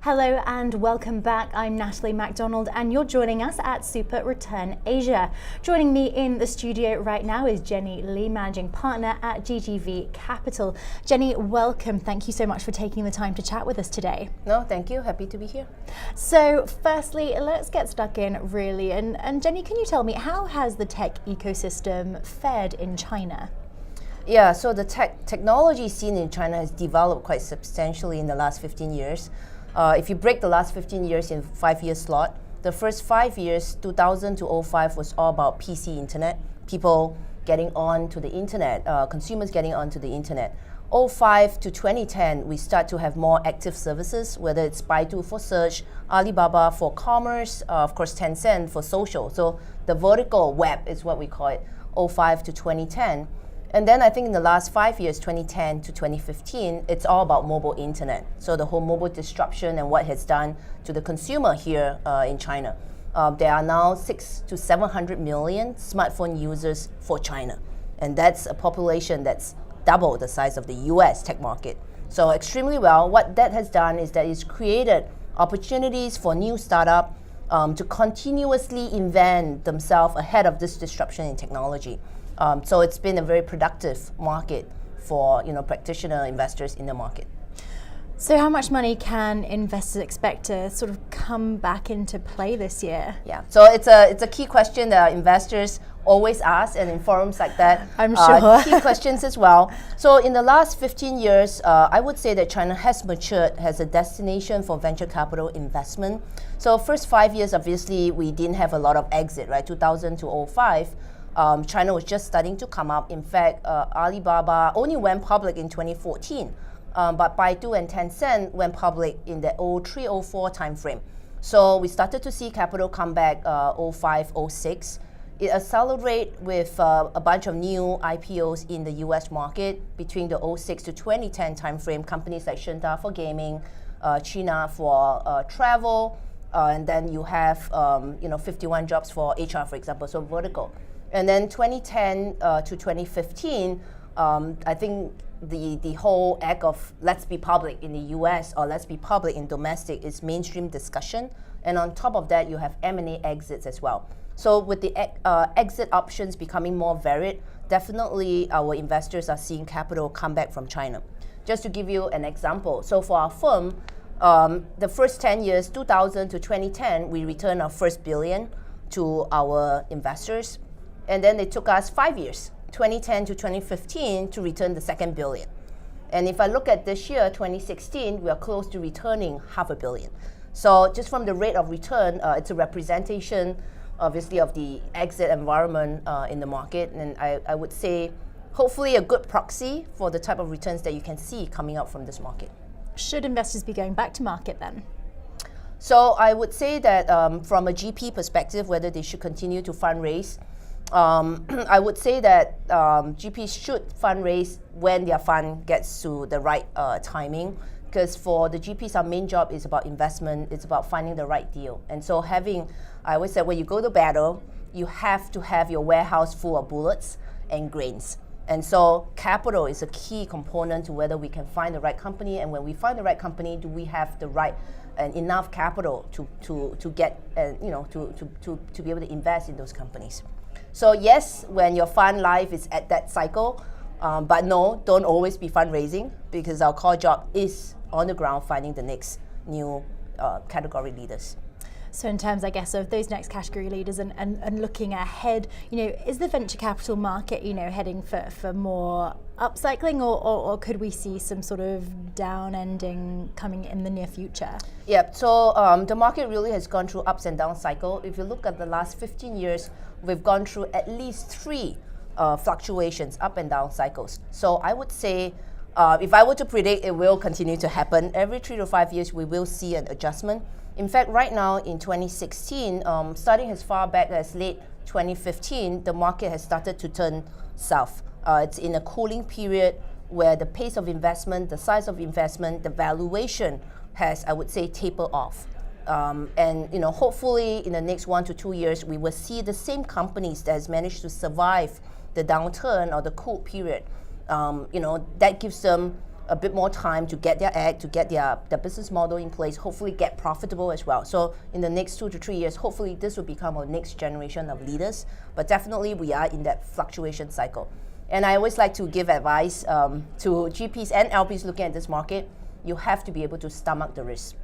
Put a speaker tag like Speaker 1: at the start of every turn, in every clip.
Speaker 1: Hello and welcome back. I'm Natalie MacDonald and you're joining us at SuperReturn Asia. Joining me in the studio right now is Jenny Lee, Managing Partner at GGV Capital. Jenny, welcome. Thank you so much for taking the time to chat with us today.
Speaker 2: No, thank you. Happy to be here.
Speaker 1: So firstly, let's get stuck in really. And Jenny, can you tell me, how has the tech ecosystem fared in China?
Speaker 2: Yeah, so the technology scene in China has developed quite substantially in the last 15 years. If you break the last 15 years in 5-year slot, the first 5 years, 2000 to 05, was all about PC internet, people getting on to the internet, consumers getting onto the internet. 05 to 2010, we start to have more active services, whether it's Baidu for search, Alibaba for commerce, of course Tencent for social. So the vertical web is what we call it, 05 to 2010. And then I think in the last 5 years, 2010 to 2015, it's all about mobile internet. So the whole mobile disruption and what it has done to the consumer here in China. There are now 600 to 700 million smartphone users for China. And that's a population that's double the size of the US tech market. So extremely well. What that has done is that it's created opportunities for new startups to continuously invent themselves ahead of this disruption in technology. So it's been a very productive market for practitioner investors in the market.
Speaker 1: So how much money can investors expect to sort of come back into play this year?
Speaker 2: Yeah, so it's a key question that investors always ask, and in forums like that,
Speaker 1: I'm sure.
Speaker 2: Key questions as well. So in the last 15 years, I would say that China has matured as a destination for venture capital investment. So first 5 years, obviously, we didn't have a lot of exit, right? 2000 to 05. China was just starting to come up. In fact, Alibaba only went public in 2014, but Baidu and Tencent went public in the 03-04 timeframe. So we started to see capital come back 05-06. It accelerated with a bunch of new IPOs in the US market between the 06 to 2010 timeframe. Companies like Shenda for gaming, China for travel, and then you have 51 jobs for HR, for example, so vertical. And then 2010 to 2015, I think the whole act of let's be public in the US or let's be public in domestic is mainstream discussion. And on top of that, you have M&A exits as well. So with the exit options becoming more varied, definitely our investors are seeing capital come back from China. Just to give you an example, so for our firm, the first 10 years, 2000 to 2010, we returned our first billion to our investors. And then it took us 5 years, 2010 to 2015, to return the second billion. And if I look at this year, 2016, we are close to returning $500 million. So just from the rate of return, it's a representation, obviously, of the exit environment in the market. And I would say, hopefully, a good proxy for the type of returns that you can see coming out from this market.
Speaker 1: Should investors be going back to market then?
Speaker 2: So I would say that from a GP perspective, whether they should continue to fundraise, I would say that GPs should fundraise when their fund gets to the right timing, because for the GPs, our main job is about investment. It's about finding the right deal. And so I always say, when you go to battle, you have to have your warehouse full of bullets and grains. And so capital is a key component to whether we can find the right company. And when we find the right company, do we have the right and enough capital to get to be able to invest in those companies? So yes, when your fund life is at that cycle, but no, don't always be fundraising, because our core job is on the ground finding the next new category leaders.
Speaker 1: So in terms, I guess, of those next category leaders and looking ahead, is the venture capital market, heading for more upcycling, or could we see some sort of down ending coming in the near future?
Speaker 2: Yeah, so the market really has gone through ups and down cycle. If you look at the last 15 years, we've gone through at least 3 fluctuations, up and down cycles. So I would say, if I were to predict, it will continue to happen. Every 3 to 5 years, we will see an adjustment. In fact, right now in 2016, starting as far back as late 2015, the market has started to turn south. It's in a cooling period where the pace of investment, the size of investment, the valuation has, I would say, tapered off. And hopefully in the next 1 to 2 years, we will see the same companies that has managed to survive the downturn or the cool period. That gives them a bit more time to get their act, to get their business model in place, hopefully get profitable as well. So in the next 2 to 3 years, hopefully this will become our next generation of leaders. But definitely we are in that fluctuation cycle. And I always like to give advice to GPs and LPs looking at this market. You have to be able to stomach the risk.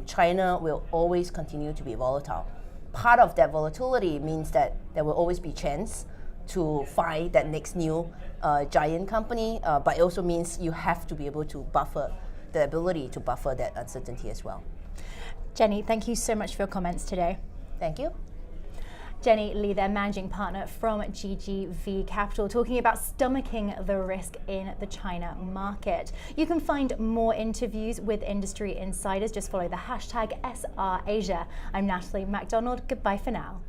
Speaker 2: China will always continue to be volatile. Part of that volatility means that there will always be chance to find that next new giant company, but it also means you have to be able to buffer the ability to buffer that uncertainty as well.
Speaker 1: Jenny, thank you so much for your comments today.
Speaker 2: Thank you.
Speaker 1: Jenny Lee, their managing partner from GGV Capital, talking about stomaching the risk in the China market. You can find more interviews with industry insiders. Just follow the hashtag SRAsia. I'm Natalie MacDonald. Goodbye for now.